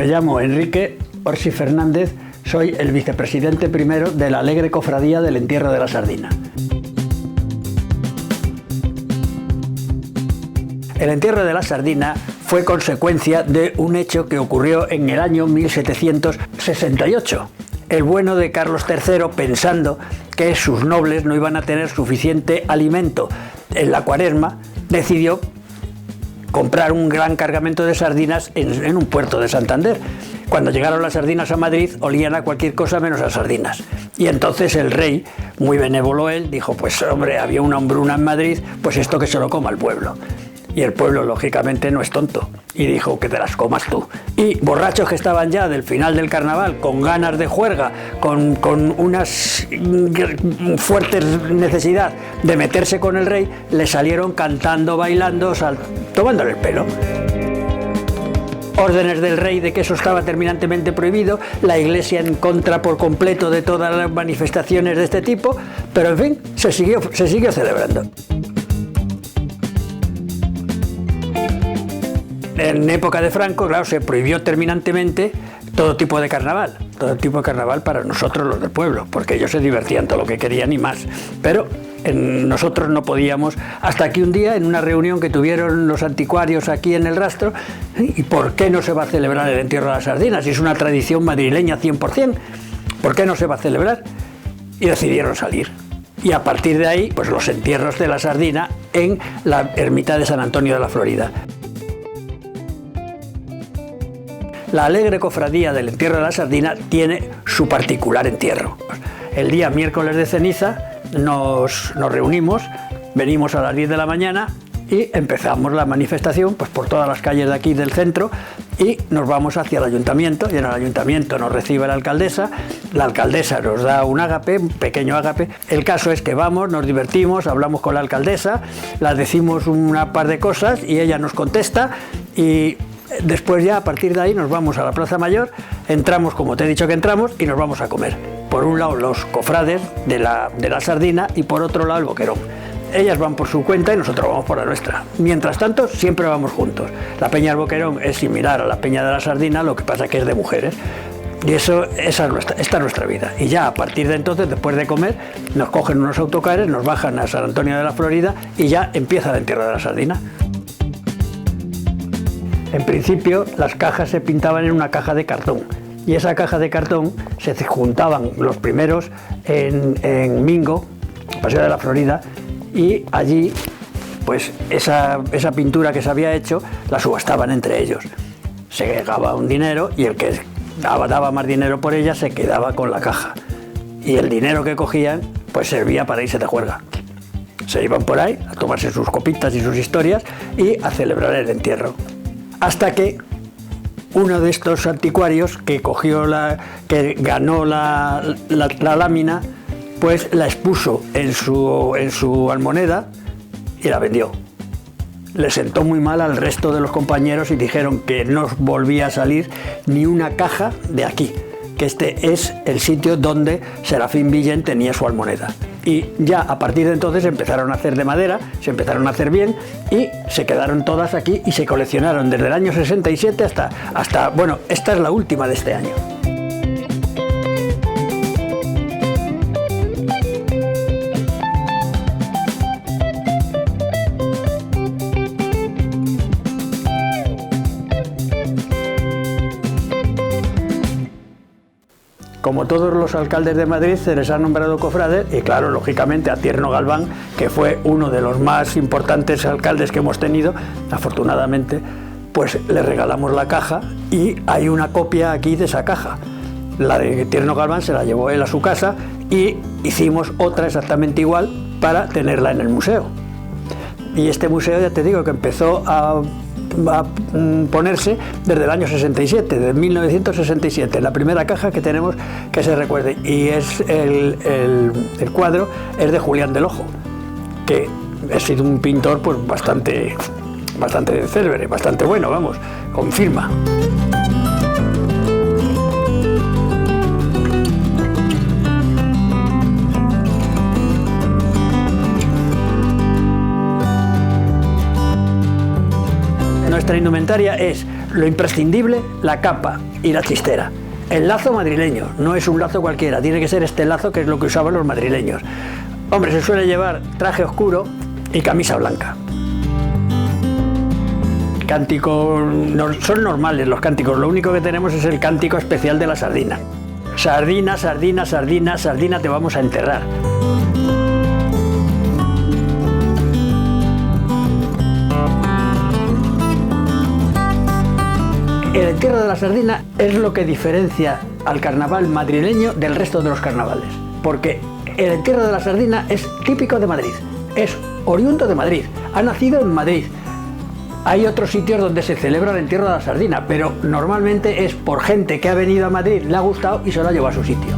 Me llamo Enrique Orsi Fernández, soy el vicepresidente primero de la alegre cofradía del entierro de la sardina. El entierro de la sardina fue consecuencia de un hecho que ocurrió en el año 1768. El bueno de Carlos III, pensando que sus nobles no iban a tener suficiente alimento en la Cuaresma, decidió comprar un gran cargamento de sardinas en un puerto de Santander. Cuando llegaron las sardinas a Madrid, olían a cualquier cosa menos a sardinas. Y entonces el rey, muy benévolo él, dijo, pues hombre, había una hambruna en Madrid, pues esto que se lo coma el pueblo. Y el pueblo, lógicamente, no es tonto, y dijo que te las comas tú. Y borrachos que estaban ya del final del carnaval, con ganas de juerga, con unas fuertes necesidad de meterse con el rey, le salieron cantando, bailando, tomándole el pelo. Órdenes del rey de que eso estaba terminantemente prohibido, la Iglesia en contra por completo de todas las manifestaciones de este tipo, pero en fin, se siguió celebrando. En época de Franco, claro, se prohibió terminantemente todo tipo de carnaval para nosotros los del pueblo, porque ellos se divertían todo lo que querían y más, pero nosotros no podíamos, hasta que un día en una reunión que tuvieron los anticuarios aquí en el Rastro, ¿y por qué no se va a celebrar el entierro de las sardinas? Si es una tradición madrileña 100%, ¿por qué no se va a celebrar? Y decidieron salir. Y a partir de ahí, pues los entierros de la sardina en la ermita de San Antonio de la Florida. La alegre cofradía del entierro de la sardina tiene su particular entierro. El día miércoles de ceniza nos reunimos, venimos a las 10 de la mañana y empezamos la manifestación pues, por todas las calles de aquí del centro y nos vamos hacia el ayuntamiento, y en el ayuntamiento nos recibe la alcaldesa nos da un ágape, un pequeño ágape. El caso es que vamos, nos divertimos, hablamos con la alcaldesa, le decimos una par de cosas y ella nos contesta y después ya a partir de ahí nos vamos a la Plaza Mayor, entramos como te he dicho que entramos y nos vamos a comer. Por un lado los cofrades de la sardina y por otro lado el boquerón. Ellas van por su cuenta y nosotros vamos por la nuestra. Mientras tanto siempre vamos juntos. La peña del boquerón es similar a la peña de la sardina, lo que pasa que es de mujeres. Y esta es nuestra vida. Y ya a partir de entonces, después de comer, nos cogen unos autocares, nos bajan a San Antonio de la Florida y ya empieza el entierro de la sardina. En principio, las cajas se pintaban en una caja de cartón y esa caja de cartón se juntaban los primeros en Mingo, Paseo de la Florida, y allí pues esa pintura que se había hecho la subastaban entre ellos. Se daba un dinero y el que daba más dinero por ella se quedaba con la caja y el dinero que cogían pues servía para irse de juerga. Se iban por ahí a tomarse sus copitas y sus historias y a celebrar el entierro. Hasta que uno de estos anticuarios que ganó la lámina, pues la expuso en su almoneda y la vendió. Le sentó muy mal al resto de los compañeros y dijeron que no volvía a salir ni una caja de aquí, que este es el sitio donde Serafín Villén tenía su almoneda. Y ya a partir de entonces empezaron a hacer de madera, se empezaron a hacer bien y se quedaron todas aquí y se coleccionaron desde el año 67 hasta bueno, esta es la última de este año. Como todos los alcaldes de Madrid, se les ha nombrado cofrades y claro, lógicamente a Tierno Galván, que fue uno de los más importantes alcaldes que hemos tenido, afortunadamente, pues le regalamos la caja y hay una copia aquí de esa caja. La de Tierno Galván se la llevó él a su casa y hicimos otra exactamente igual para tenerla en el museo. Y este museo, ya te digo, que empezó a ponerse desde el año 67, de 1967, la primera caja que tenemos que se recuerde, y es el cuadro es de Julián del Ojo, que ha sido un pintor pues bastante célebre, bastante bueno, vamos, con firma. Nuestra indumentaria es Lo imprescindible, la capa y la chistera. El lazo madrileño, no es un lazo cualquiera, tiene que ser este lazo que es lo que usaban los madrileños. Hombre, se suele llevar traje oscuro y camisa blanca. Cánticos, son normales los cánticos, lo único que tenemos es el cántico especial de la sardina. Sardina, sardina, sardina, sardina, te vamos a enterrar. El entierro de la sardina es lo que diferencia al carnaval madrileño del resto de los carnavales, porque el entierro de la sardina es típico de Madrid, es oriundo de Madrid, ha nacido en Madrid. Hay otros sitios donde se celebra el entierro de la sardina, pero normalmente es por gente que ha venido a Madrid, le ha gustado y se lo ha llevado a su sitio.